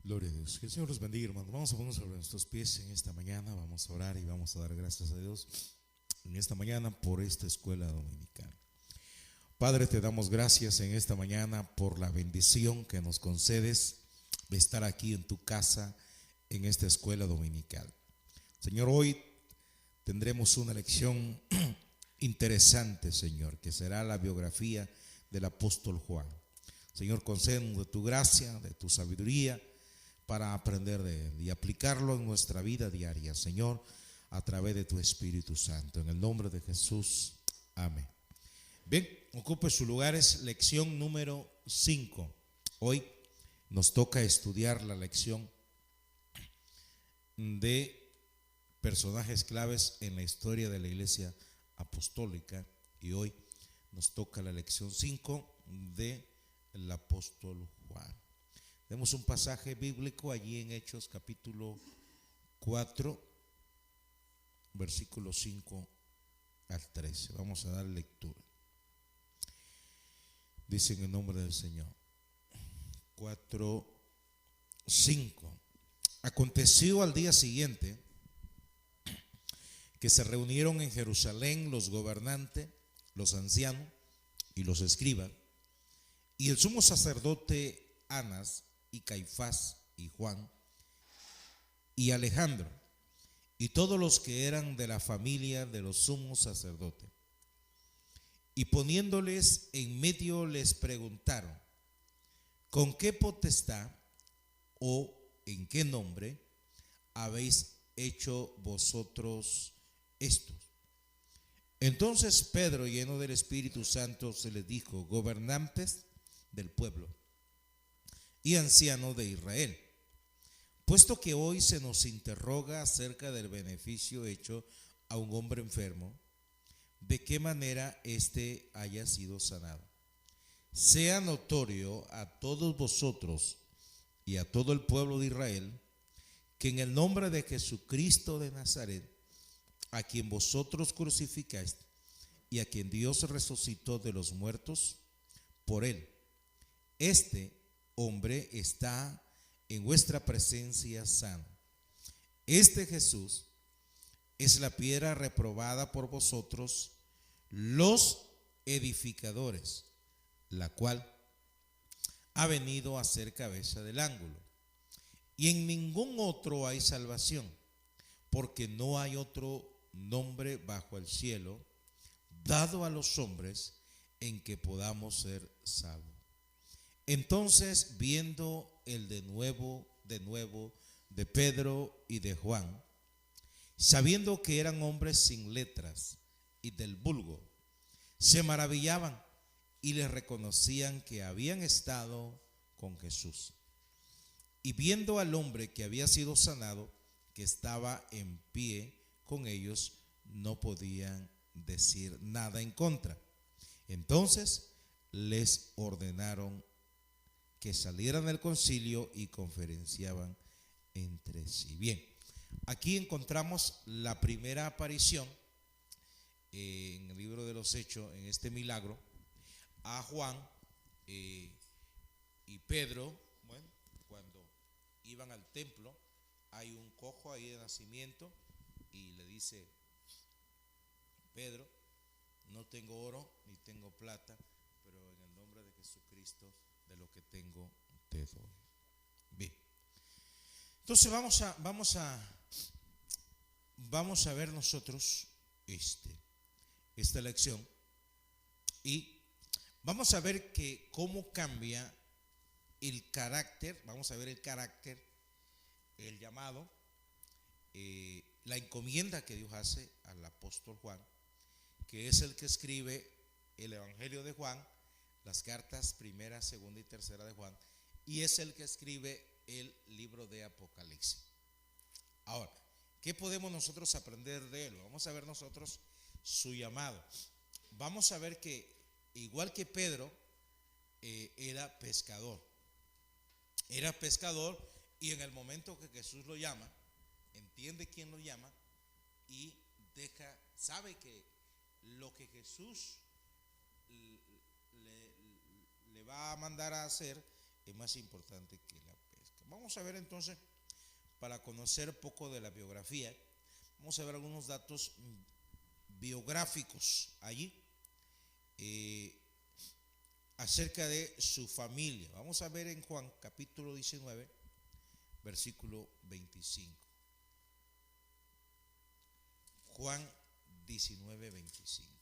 Gloria a Dios. Que el Señor los bendiga, hermanos. Vamos a ponernos sobre nuestros pies en esta mañana. Vamos a orar y vamos a dar gracias a Dios en esta mañana por esta escuela dominical. Padre, te damos gracias en esta mañana por la bendición que nos concedes de estar aquí en tu casa en esta escuela dominical. Señor, hoy tendremos una lección interesante, Señor, que será la biografía del apóstol Juan. Señor, concédenos de tu gracia, de tu sabiduría, para aprender de él y aplicarlo en nuestra vida diaria, Señor, a través de tu Espíritu Santo. En el nombre de Jesús, amén. Bien, ocupe sus lugares, lección número 5. Hoy nos toca estudiar la lección de personajes claves en la historia de la Iglesia Apostólica, y hoy nos toca la lección 5 del apóstol Juan. Tenemos un pasaje bíblico allí en Hechos capítulo 4, versículos 5 al 13. Vamos a dar lectura. Dice en el nombre del Señor. 4, 5. Aconteció al día siguiente que se reunieron en Jerusalén los gobernantes, los ancianos y los escribas, y el sumo sacerdote Anás y Caifás y Juan y Alejandro y todos los que eran de la familia de los sumos sacerdotes. Y poniéndoles en medio les preguntaron: ¿con qué potestad o en qué nombre habéis hecho vosotros esto? Entonces Pedro, lleno del Espíritu Santo, se les dijo: gobernantes del pueblo y ancianos de Israel, puesto que hoy se nos interroga acerca del beneficio hecho a un hombre enfermo, de qué manera éste haya sido sanado, sea notorio a todos vosotros y a todo el pueblo de Israel que en el nombre de Jesucristo de Nazaret, a quien vosotros crucificáis y a quien Dios resucitó de los muertos, por él, este hombre está en vuestra presencia sano. Este Jesús es la piedra reprobada por vosotros, los edificadores, la cual ha venido a ser cabeza del ángulo. Y en ningún otro hay salvación, porque no hay otro nombre bajo el cielo dado a los hombres en que podamos ser salvos. Entonces, viendo el de nuevo de Pedro y de Juan, sabiendo que eran hombres sin letras y del vulgo, se maravillaban y les reconocían que habían estado con Jesús. Y viendo al hombre que había sido sanado, que estaba en pie con ellos, no podían decir nada en contra. Entonces les ordenaron que salieran del concilio y conferenciaban entre sí. Bien, aquí encontramos la primera aparición en el libro de los Hechos, en este milagro, a Juan y Pedro. Bueno, cuando iban al templo, hay un cojo ahí de nacimiento y le dice: Pedro, no tengo oro ni tengo plata, pero en el nombre de Jesucristo, de lo que tengo te doy. Bien, entonces vamos a ver nosotros esta lección, y vamos a ver que cómo cambia el carácter. Vamos a ver el carácter, el llamado, la encomienda que Dios hace al apóstol Juan, que es el que escribe el Evangelio de Juan, las cartas primera, segunda y tercera de Juan, y es el que escribe el libro de Apocalipsis. Ahora, ¿qué podemos nosotros aprender de él? Vamos a ver nosotros su llamado. Vamos a ver que igual que Pedro, era pescador, y en el momento que Jesús lo llama, entiende quién lo llama y sabe que lo que Jesús le va a mandar a hacer es más importante que la pesca. Vamos a ver entonces, para conocer poco de la biografía, vamos a ver algunos datos biográficos allí acerca de su familia. Vamos a ver en Juan capítulo 19, versículo 25. Juan 19, 25.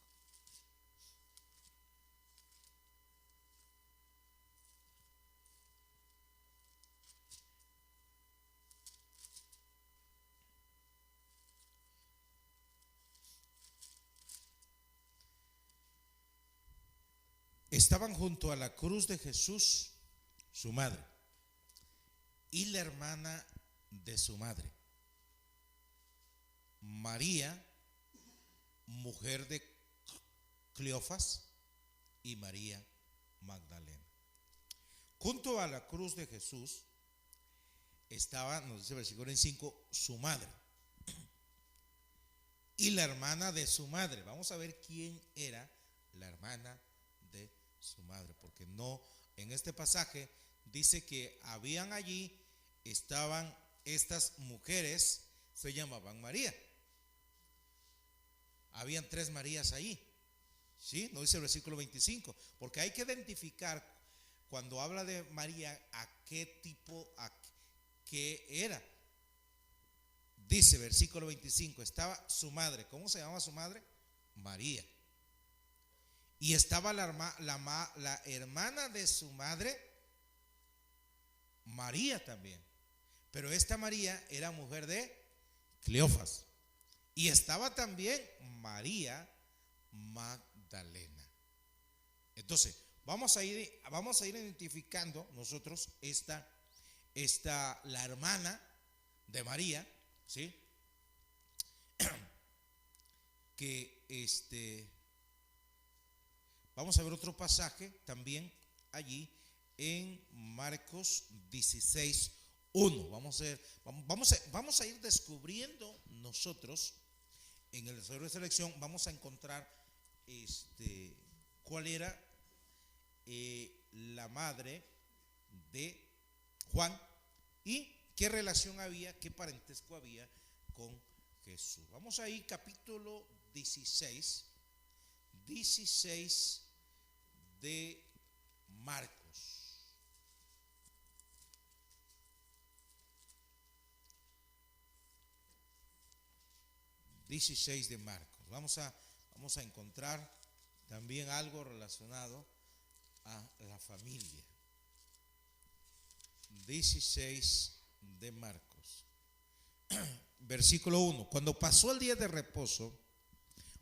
Estaban junto a la cruz de Jesús, su madre, y la hermana de su madre, María, mujer de Cleofas, y María Magdalena. Junto a la cruz de Jesús estaba, nos dice el versículo 5, su madre y la hermana de su madre. Vamos a ver quién era la hermana de su madre, porque no, en este pasaje dice que habían allí, estaban estas mujeres, se llamaban María. Habían 3 Marías allí, ¿sí? No dice el versículo 25, porque hay que identificar cuando habla de María a qué tipo, a qué era. Dice versículo 25, estaba su madre. ¿Cómo se llama su madre? María. Y estaba la hermana de su madre, María también. Pero esta María era mujer de Cleofas. Y estaba también María Magdalena. Entonces, vamos a ir identificando nosotros la hermana de María, ¿sí? Que vamos a ver otro pasaje también allí en Marcos 16:1. Vamos a ir descubriendo nosotros en el desarrollo de selección. Vamos a encontrar cuál era la madre de Juan y qué relación había, qué parentesco había con Jesús. Vamos a ir capítulo 16 de Marcos. De Marcos. Vamos a encontrar también algo relacionado a la familia. 16 de Marcos. Versículo 1. Cuando pasó el día de reposo,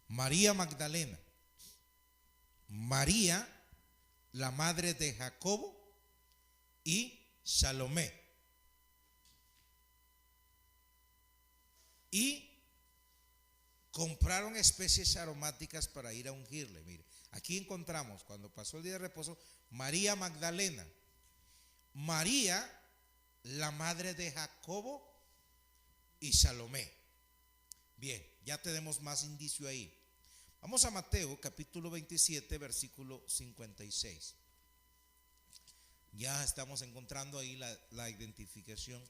María Magdalena, María, la madre de Jacobo, y Salomé, y compraron especies aromáticas para ir a ungirle. Mire, aquí encontramos, cuando pasó el día de reposo, María Magdalena, María, la madre de Jacobo, y Salomé. Bien, ya tenemos más indicio ahí. Vamos a Mateo capítulo 27, versículo 56. Ya estamos encontrando ahí la identificación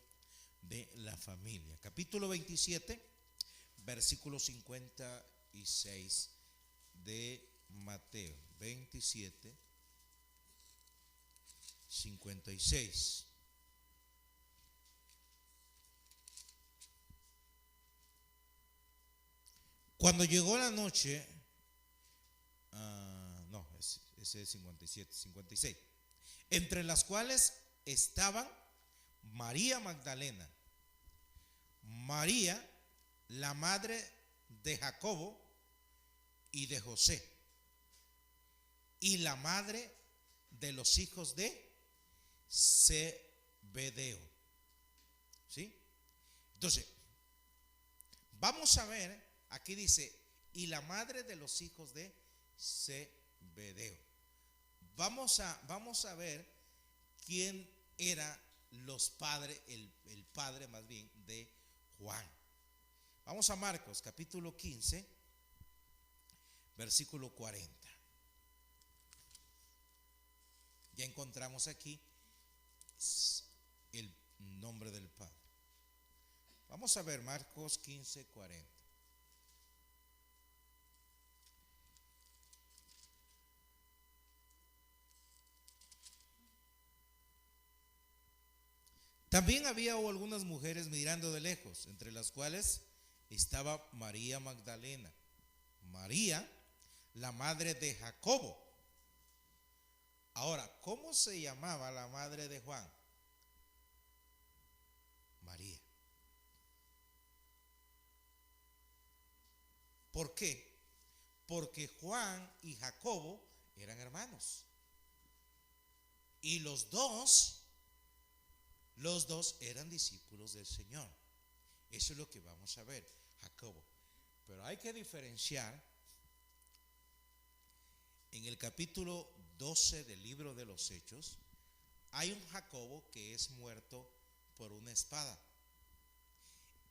de la familia. Capítulo 27, versículo 56 de Mateo 27, 56. Cuando llegó la noche, ese es 57, 56, entre las cuales estaban María Magdalena, María, la madre de Jacobo y de José, y la madre de los hijos de Zebedeo. ¿Sí? Entonces, vamos a ver, aquí dice, y la madre de los hijos de Zebedeo. Vamos a ver quién era los padres, el padre más bien de Juan. Vamos a Marcos capítulo 15, versículo 40. Ya encontramos aquí el nombre del Padre. Vamos a ver Marcos 15:40. También había algunas mujeres mirando de lejos, entre las cuales estaba María Magdalena, María, la madre de Jacobo. Ahora, ¿cómo se llamaba la madre de Juan? María. ¿Por qué? Porque Juan y Jacobo eran hermanos. Y los dos eran discípulos del Señor. Eso es lo que vamos a ver, Jacobo. Pero hay que diferenciar. En el capítulo 12 del libro de los Hechos, hay un Jacobo que es muerto por una espada.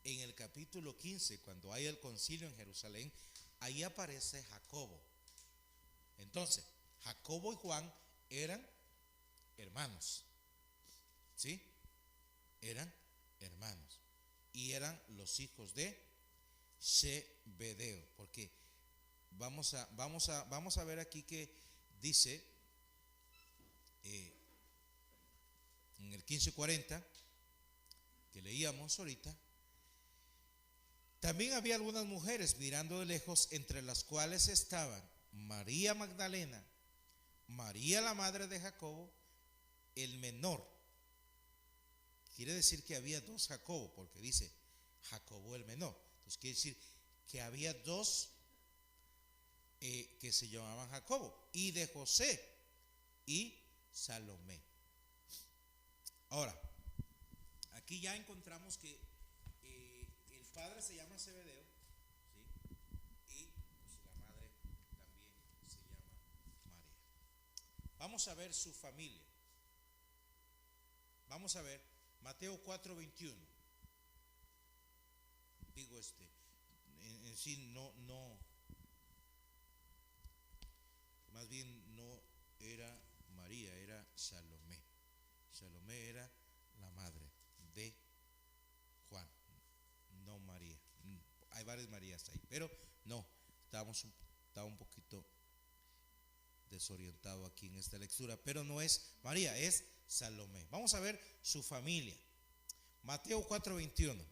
En el capítulo 15, cuando hay el concilio en Jerusalén, ahí aparece Jacobo. Entonces, Jacobo y Juan eran hermanos. ¿Sí? Eran hermanos. Y eran los hijos de Zebedeo. Porque vamos a ver aquí que dice en el 15:40 que leíamos ahorita. También había algunas mujeres mirando de lejos, entre las cuales estaban María Magdalena, María la madre de Jacobo, el menor. Quiere decir que había dos Jacobo, porque dice Jacobo el menor. Entonces quiere decir que había dos que se llamaban Jacobo, y de José y Salomé. Ahora, aquí ya encontramos que el padre se llama Zebedeo, ¿sí? Y pues, la madre también se llama María. Vamos a ver su familia. Vamos a ver Mateo 4:21. Digo en sí no, más bien no era María, era Salomé. Salomé era la madre de Juan, no María. Hay varias Marías ahí, pero no, estaba un poquito desorientado aquí en esta lectura, pero no es María, es Salomé. Vamos a ver su familia. Mateo 4:21.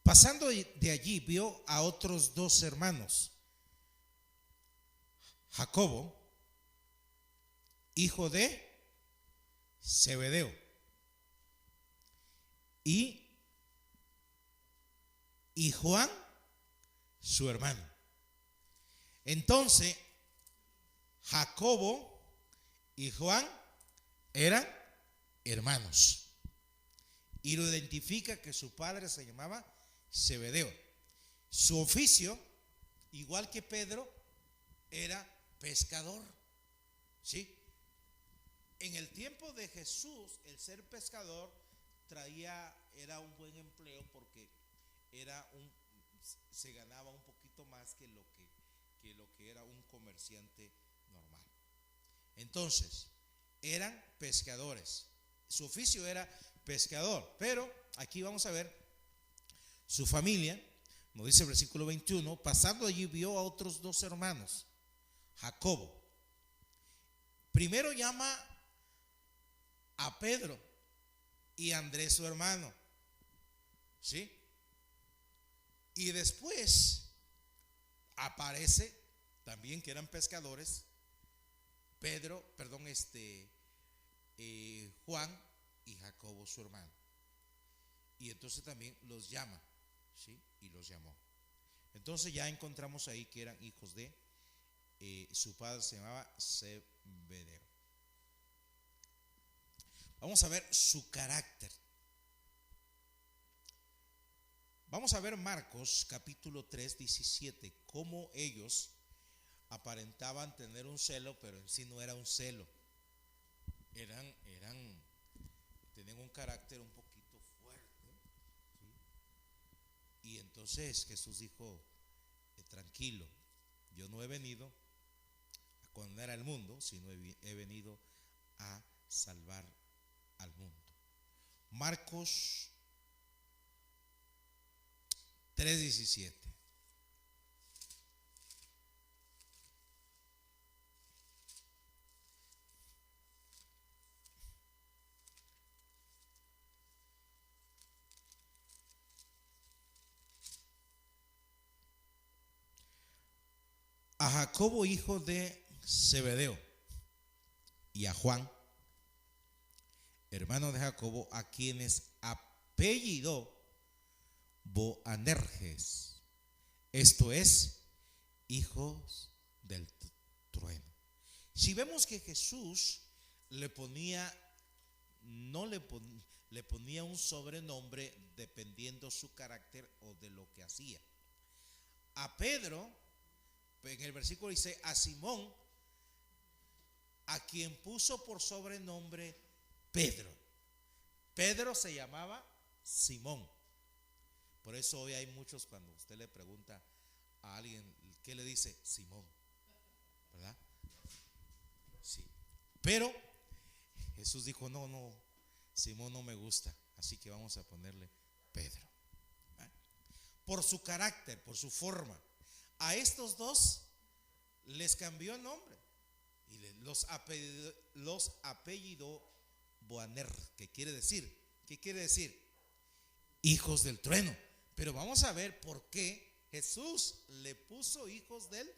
Pasando de allí vio a otros dos hermanos, Jacobo, hijo de Zebedeo, y Juan, su hermano. Entonces, Jacobo y Juan eran hermanos. Y lo identifica que su padre se llamaba Zebedeo. Su oficio, igual que Pedro, era pescador. ¿Sí? En el tiempo de Jesús, el ser pescador era un buen empleo, porque se ganaba un poquito más que lo que era un comerciante normal. Entonces, eran pescadores. Su oficio era pescador. Pero aquí vamos a ver su familia. Nos dice el versículo 21: pasando allí vio a otros dos hermanos, Jacobo. Primero llama a Pedro y Andrés, su hermano, ¿sí? Y después aparece también que eran pescadores, Juan y Jacobo, su hermano. Y entonces también los llama, ¿sí? Y los llamó. Entonces ya encontramos ahí que eran hijos de su padre, se llamaba Zebedeo. Vamos a ver su carácter. Vamos a ver Marcos capítulo 3:17, cómo ellos aparentaban tener un celo, pero en sí no era un celo. Tenían un carácter un poquito fuerte, ¿sí? Entonces Jesús dijo, tranquilo, yo no he venido a condenar al mundo, sino he venido a salvar al mundo. Marcos 3:17. A Jacobo, hijo de Zebedeo, y a Juan, hermano de Jacobo, a quienes apellidó Boanerges, esto es, hijos del trueno. Si vemos que Jesús le ponía, no le ponía, le ponía un sobrenombre dependiendo su carácter o de lo que hacía. A Pedro, en el versículo dice, a Simón, a quien puso por sobrenombre Pedro. Pedro se llamaba Simón. Por eso hoy hay muchos, cuando usted le pregunta a alguien, ¿qué le dice? Simón, ¿verdad? Sí. Pero Jesús dijo, no, Simón no me gusta, así que vamos a ponerle Pedro. Por su carácter, por su forma. A estos dos les cambió el nombre y los apellidó Boaner, ¿qué quiere decir? ¿Qué quiere decir? Hijos del trueno. Pero vamos a ver por qué Jesús le puso hijos del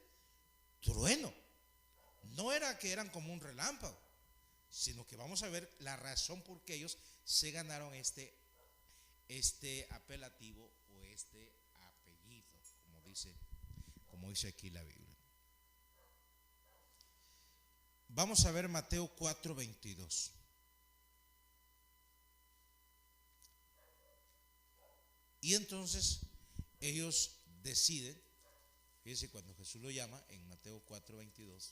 trueno. No era que eran como un relámpago, sino que vamos a ver la razón por qué ellos se ganaron este apelativo o este apellido, como dice aquí la Biblia. Vamos a ver Mateo 4:22. Y entonces ellos deciden, fíjense cuando Jesús lo llama en Mateo 4:22,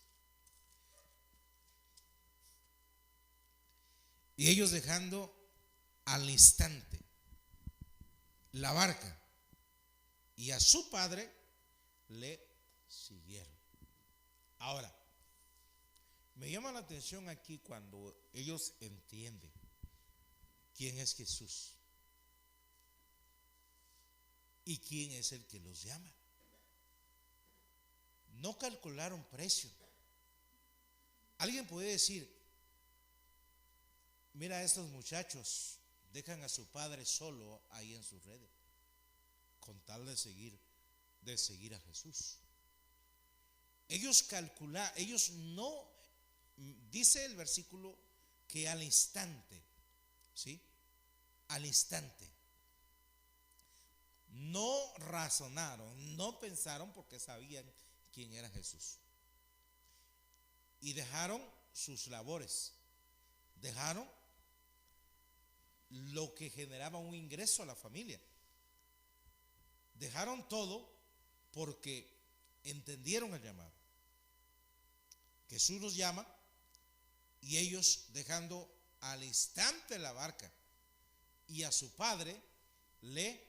y ellos dejando al instante la barca y a su padre le siguieron. Ahora, me llama la atención aquí cuando ellos entienden quién es Jesús y quién es el que los llama. No calcularon precio. Alguien puede decir, mira, estos muchachos dejan a su padre solo ahí en sus redes, con tal de seguir a Jesús. Ellos no, dice el versículo que al instante, ¿sí? Al instante. No razonaron, no pensaron porque sabían quién era Jesús. Y dejaron sus labores, dejaron lo que generaba un ingreso a la familia. Dejaron todo porque entendieron el llamado. Jesús los llama y ellos dejando al instante la barca y a su padre le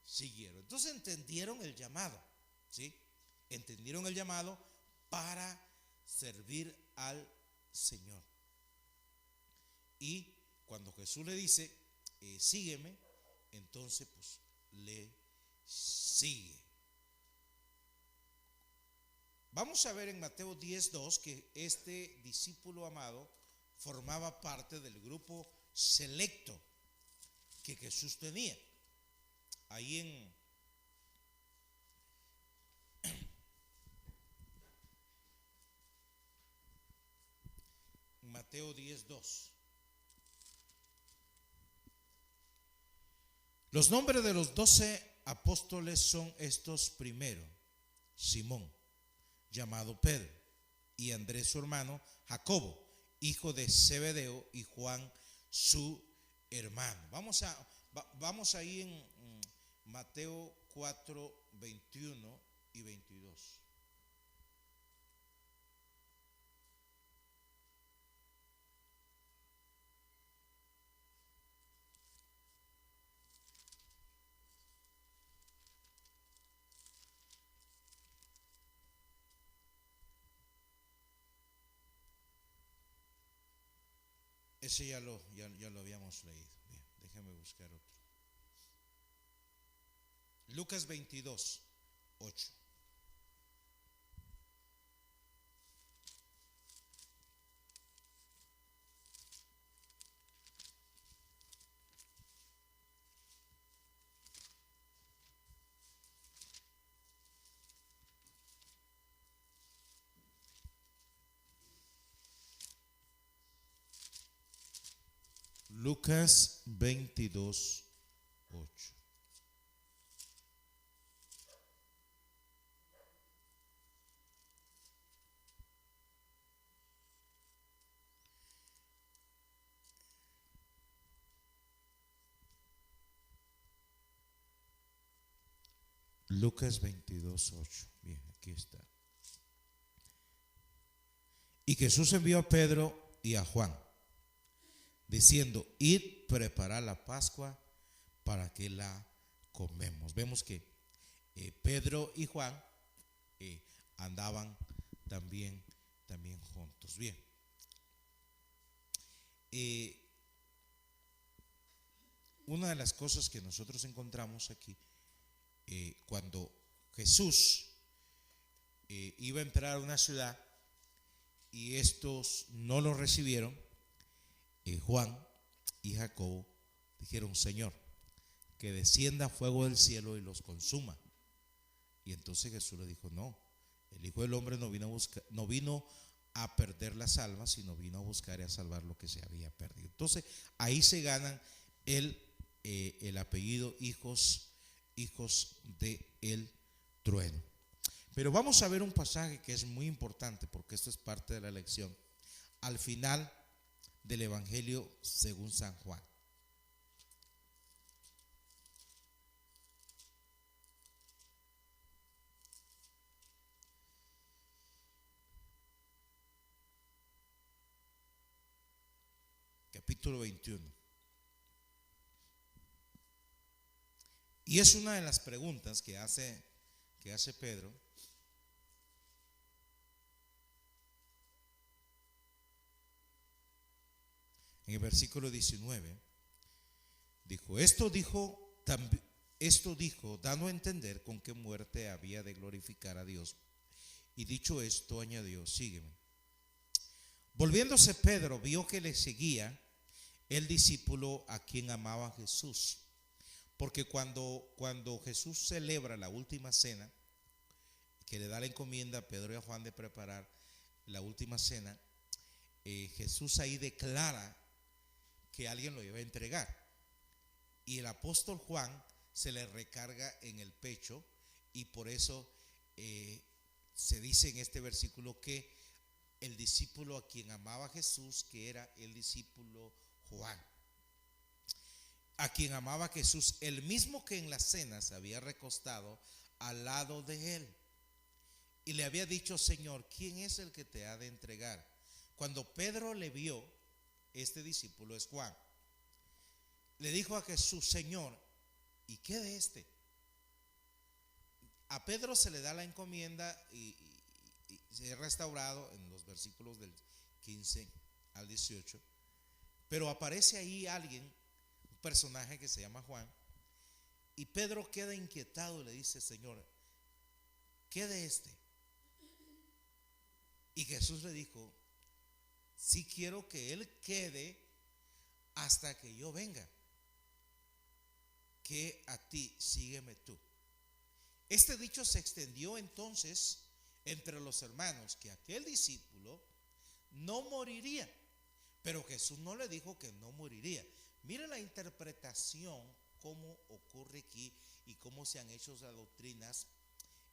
siguieron. Entonces entendieron el llamado, ¿sí? Entendieron el llamado para servir al Señor. Y cuando Jesús le dice, sígueme, entonces pues le sigue. Vamos a ver en Mateo 10:2 que este discípulo amado formaba parte del grupo selecto que Jesús tenía. Ahí en Mateo 10:2. Los nombres de los 12 apóstoles son estos: primero, Simón, llamado Pedro, y Andrés su hermano, Jacobo, hijo de Zebedeo, y Juan su hermano. Vamos ahí en Mateo 4:21 y 22. Ese ya lo habíamos leído. Bien, déjame buscar otro. Lucas 22, 8. Lucas 22, 8. Lucas 22, 8. Bien, aquí está. Y Jesús envió a Pedro y a Juan, diciendo: id, preparad la Pascua para que la comemos. Vemos que Pedro y Juan andaban también juntos. Bien, una de las cosas que nosotros encontramos aquí, cuando Jesús iba a entrar a una ciudad y estos no lo recibieron, Juan y Jacobo dijeron: Señor, que descienda fuego del cielo y los consuma. Y entonces Jesús le dijo: no, el Hijo del Hombre no vino a perder las almas, sino vino a buscar y a salvar lo que se había perdido. Entonces ahí se ganan el apellido hijos de el trueno. Pero vamos a ver un pasaje que es muy importante, porque esto es parte de la lección, al final del Evangelio según San Juan. Capítulo 21. Y es una de las preguntas que hace Pedro. En el versículo 19 dijo: esto dijo dando a entender con qué muerte había de glorificar a Dios. Y dicho esto, añadió: sígueme. Volviéndose Pedro, vio que le seguía el discípulo a quien amaba Jesús. Porque cuando Jesús celebra la última cena, que le da la encomienda a Pedro y a Juan de preparar la última cena, Jesús ahí declara que alguien lo iba a entregar. Y el apóstol Juan se le recarga en el pecho, y por eso se dice en este versículo que el discípulo a quien amaba Jesús, que era el discípulo Juan, a quien amaba Jesús, el mismo que en la cena se había recostado al lado de él y le había dicho: Señor, ¿quién es el que te ha de entregar? Cuando Pedro le vio, este discípulo es Juan, le dijo a Jesús: Señor, ¿y qué de este? A Pedro se le da la encomienda y se ha restaurado en los versículos del 15 al 18, pero aparece ahí alguien, un personaje que se llama Juan, y Pedro queda inquietado y le dice: Señor, ¿qué de este? Y Jesús le dijo: sí quiero que él quede hasta que yo venga, que a ti sígueme tú. Este dicho se extendió entonces entre los hermanos, que aquel discípulo no moriría. Pero Jesús no le dijo que no moriría. Mire la interpretación, cómo ocurre aquí y cómo se han hecho las doctrinas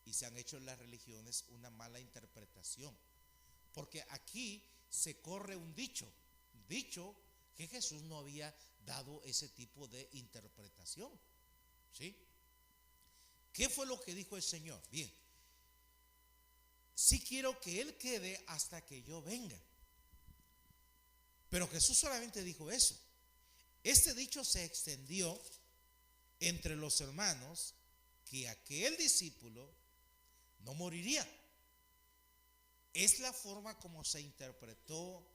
y se han hecho las religiones una mala interpretación. Porque aquí se corre un dicho que Jesús no había dado ese tipo de interpretación. ¿Sí? ¿Qué fue lo que dijo el Señor? Bien, sí quiero que él quede hasta que yo venga. Pero Jesús solamente dijo eso. Este dicho se extendió entre los hermanos, que aquel discípulo no moriría. Es la forma como se interpretó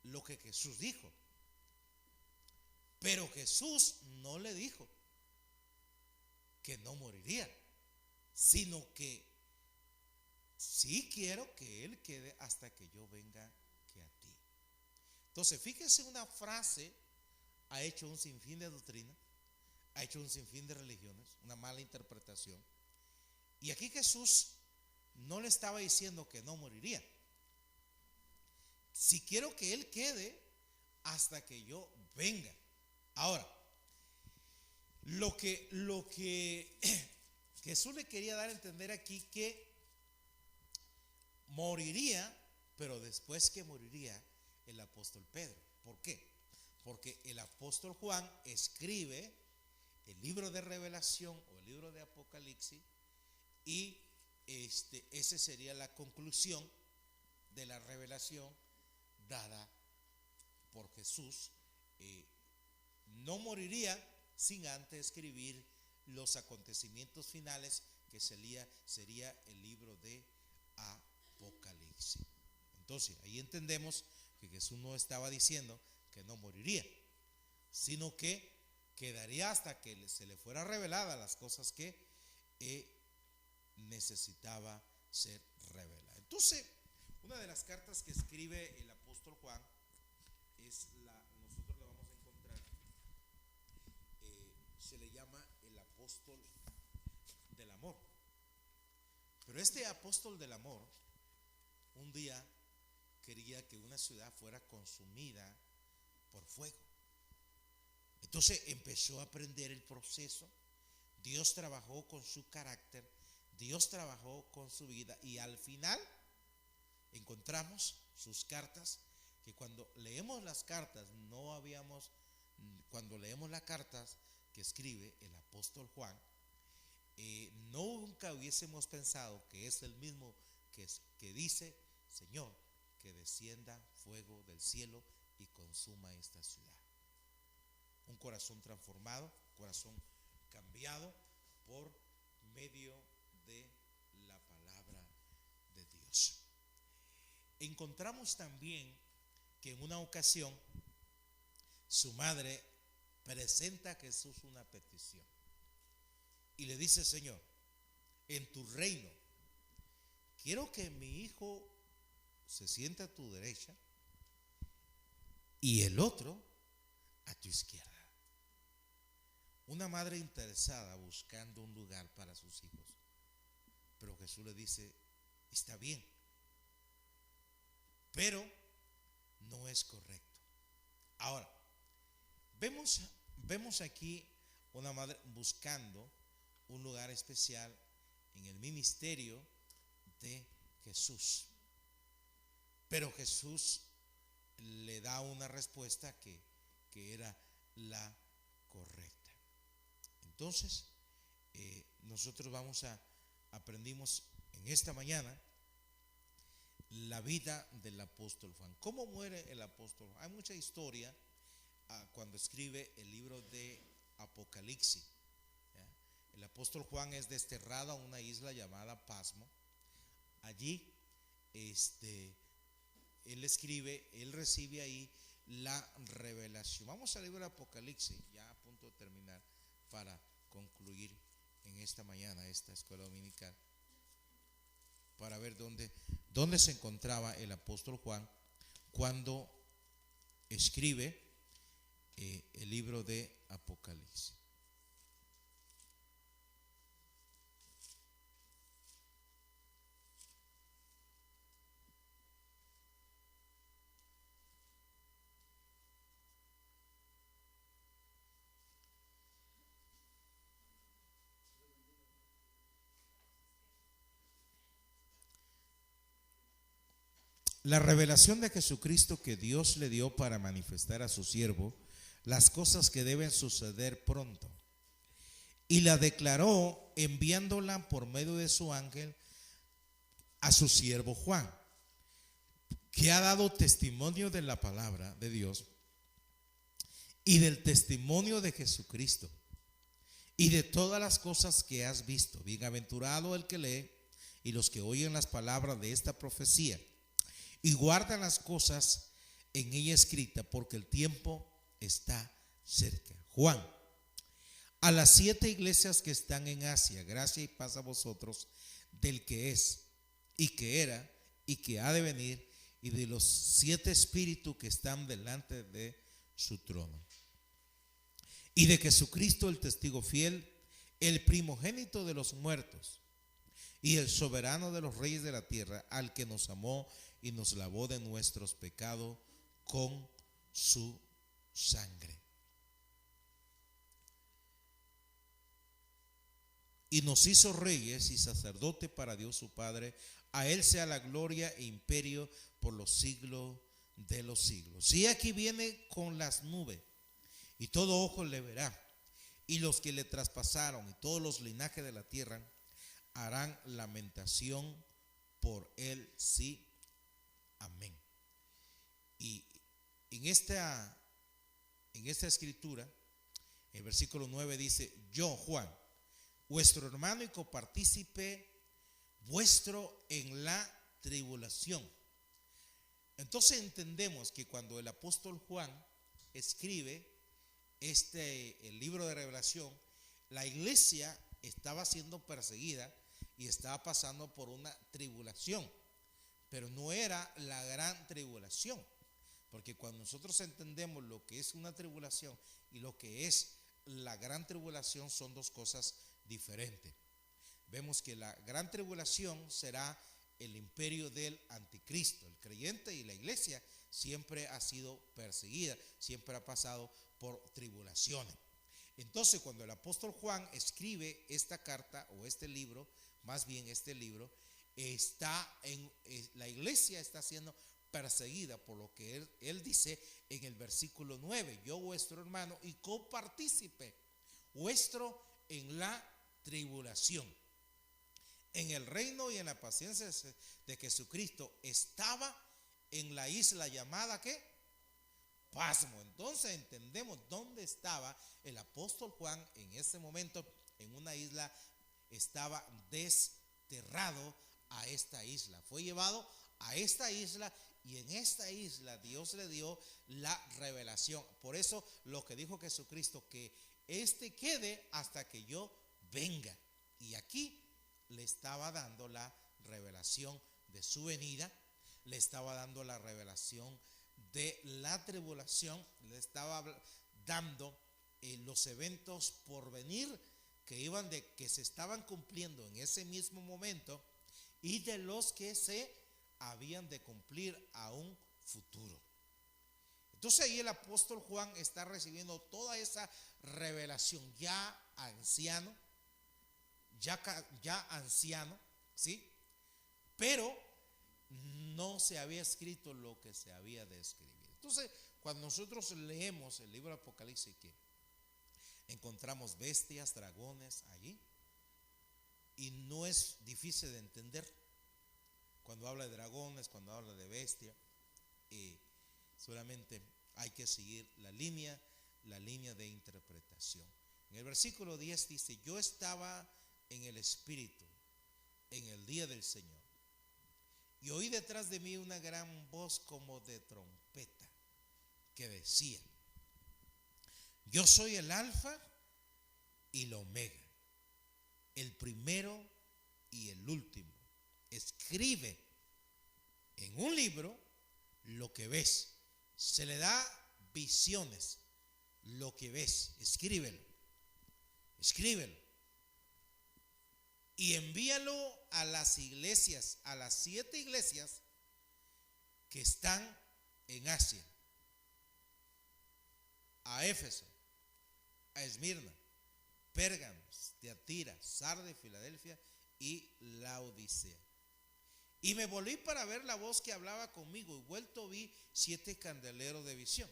lo que Jesús dijo. Pero Jesús no le dijo que no moriría, sino que sí quiero que Él quede hasta que yo venga que a ti. Entonces, fíjese, una frase ha hecho un sinfín de doctrinas, ha hecho un sinfín de religiones, una mala interpretación. Y aquí Jesús no le estaba diciendo que no moriría. Si quiero que Él quede hasta que yo venga. Ahora, lo que Jesús le quería dar a entender aquí, que moriría, pero después que moriría el apóstol Pedro. ¿Por qué? Porque el apóstol Juan escribe el libro de Revelación o el libro de Apocalipsis, y esa sería la conclusión de la revelación dada por Jesús. No moriría sin antes escribir los acontecimientos finales, que sería el libro de Apocalipsis. Entonces, ahí entendemos que Jesús no estaba diciendo que no moriría, sino que quedaría hasta que se le fuera revelada las cosas que necesitaba ser revelada. Entonces, una de las cartas que escribe el apóstol Juan es nosotros la vamos a encontrar, se le llama el apóstol del amor. Pero este apóstol del amor un día quería que una ciudad fuera consumida por fuego. Entonces empezó a aprender el proceso. Dios trabajó con su carácter, Dios trabajó con su vida, y al final encontramos sus cartas, que cuando leemos las cartas cuando leemos las cartas que escribe el apóstol Juan, nunca hubiésemos pensado que es el mismo que dice: Señor, que descienda fuego del cielo y consuma esta ciudad. Un corazón transformado, corazón cambiado por medio de la palabra de Dios. Encontramos también que en una ocasión su madre presenta a Jesús una petición y le dice: Señor, en tu reino quiero que mi hijo se siente a tu derecha y el otro a tu izquierda. Una madre interesada buscando un lugar para sus hijos, pero Jesús le dice: está bien, pero no es correcto. Ahora, vemos aquí una madre buscando un lugar especial en el ministerio de Jesús, pero Jesús le da una respuesta que era la correcta. Entonces, nosotros aprendimos en esta mañana la vida del apóstol Juan. ¿Cómo muere el apóstol Juan? Hay mucha historia cuando escribe el libro de Apocalipsis. ¿Ya? El apóstol Juan es desterrado a una isla llamada Pasmo. Allí él recibe ahí la revelación. Vamos al libro de Apocalipsis, ya a punto de terminar, para concluir en esta mañana esta escuela dominical, para ver dónde se encontraba el apóstol Juan cuando escribe el libro de Apocalipsis. La revelación de Jesucristo que Dios le dio para manifestar a su siervo las cosas que deben suceder pronto, y la declaró enviándola por medio de su ángel a su siervo Juan, que ha dado testimonio de la palabra de Dios y del testimonio de Jesucristo y de todas las cosas que has visto. Bienaventurado el que lee y los que oyen las palabras de esta profecía y guardan las cosas en ella escritas, porque el tiempo está cerca. Juan, a las 7 iglesias que están en Asia, gracia y paz a vosotros, del que es, y que era, y que ha de venir, y de los 7 espíritus que están delante de su trono. Y de Jesucristo, el testigo fiel, el primogénito de los muertos, y el soberano de los reyes de la tierra, al que nos amó y nos lavó de nuestros pecados con su sangre. Y nos hizo reyes y sacerdotes para Dios su Padre. A él sea la gloria e imperio por los siglos de los siglos. Y aquí viene con las nubes, y todo ojo le verá, y los que le traspasaron y todos los linajes de la tierra harán lamentación por él, sí, amén. Y en esta escritura, el versículo 9 dice: yo, Juan, vuestro hermano y copartícipe vuestro en la tribulación. Entonces entendemos que cuando el apóstol Juan escribe el libro de Revelación, la iglesia estaba siendo perseguida y estaba pasando por una tribulación, pero no era la gran tribulación, porque cuando nosotros entendemos lo que es una tribulación y lo que es la gran tribulación, son dos cosas diferentes. Vemos que la gran tribulación será el imperio del anticristo. El creyente y la iglesia siempre ha sido perseguida, siempre ha pasado por tribulaciones. Entonces, cuando el apóstol Juan escribe esta carta, o este libro, más bien este libro, la iglesia está siendo perseguida por lo que él dice en el versículo 9: yo, vuestro hermano y copartícipe vuestro en la tribulación, en el reino y en la paciencia de Jesucristo, estaba en la isla llamada ¿qué? Pasmo. Entonces entendemos dónde estaba el apóstol Juan en ese momento. En una isla, estaba desterrado a esta isla, fue llevado a esta isla, y en esta isla Dios le dio la revelación. Por eso lo que dijo Jesucristo, que quede hasta que yo venga. Y aquí le estaba dando la revelación de su venida, le estaba dando la revelación de la tribulación, le estaba dando los eventos por venir que se estaban cumpliendo en ese mismo momento, y de los que se habían de cumplir a un futuro. Entonces ahí el apóstol Juan está recibiendo toda esa revelación, ya anciano, ¿sí? Pero no se había escrito lo que se había de escribir. Entonces, cuando nosotros leemos el libro de Apocalipsis, que encontramos bestias, dragones allí, y no es difícil de entender cuando habla de dragones, cuando habla de bestias. Solamente hay que seguir la línea de interpretación. En el versículo 10 dice: yo estaba en el Espíritu en el día del Señor, y oí detrás de mí una gran voz como de trompeta, que decía: yo soy el Alfa y el Omega, el primero y el último. Escribe en un libro lo que ves. Se le da visiones, lo que ves. Escríbelo. Y envíalo a las iglesias, a las 7 iglesias que están en Asia: a Éfeso, a Esmirna, Pérgamo, Tiatira, Sardes, Filadelfia y Laodicea. Y me volví para ver la voz que hablaba conmigo, y vuelto vi 7 candeleros de visión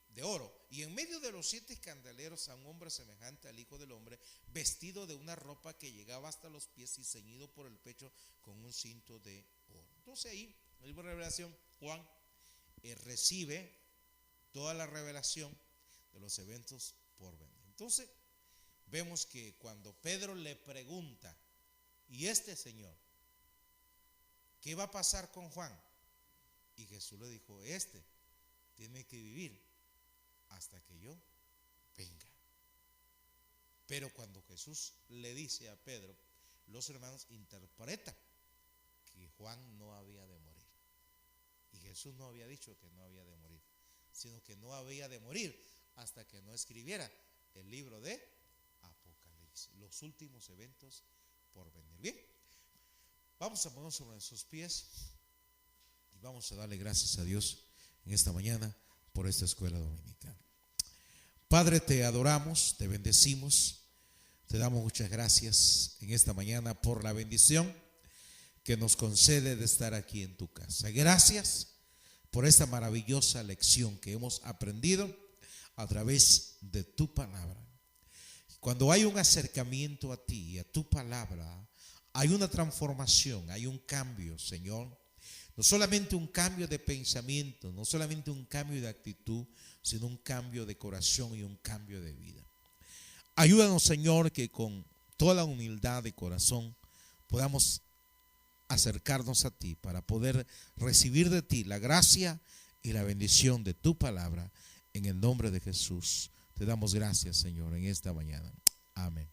de oro, y en medio de los 7 candeleros a un hombre semejante al Hijo del Hombre, vestido de una ropa que llegaba hasta los pies y ceñido por el pecho con un cinto de oro. Entonces ahí, en el libro de Revelación, Juan recibe toda la revelación de los eventos por venir. Entonces vemos que cuando Pedro le pregunta: ¿y este Señor? ¿Qué va a pasar con Juan? Y Jesús le dijo: tiene que vivir hasta que yo venga. Pero cuando Jesús le dice a Pedro, los hermanos interpretan que Juan no había de morir. Y Jesús no había dicho que no había de morir, sino que no había de morir hasta que no escribiera el libro de Apocalipsis, los últimos eventos por venir. Bien, vamos a ponernos sobre nuestros pies y vamos a darle gracias a Dios en esta mañana por esta escuela dominical. Padre, te adoramos, te bendecimos, te damos muchas gracias en esta mañana por la bendición que nos concede de estar aquí en tu casa. Gracias por esta maravillosa lección que hemos aprendido a través de tu palabra. Cuando hay un acercamiento a ti y a tu palabra, hay una transformación, hay un cambio, Señor. No solamente un cambio de pensamiento, no solamente un cambio de actitud, sino un cambio de corazón y un cambio de vida. Ayúdanos, Señor, que con toda la humildad de corazón podamos acercarnos a ti para poder recibir de ti la gracia y la bendición de tu palabra. En el nombre de Jesús te damos gracias, Señor, en esta mañana. Amén.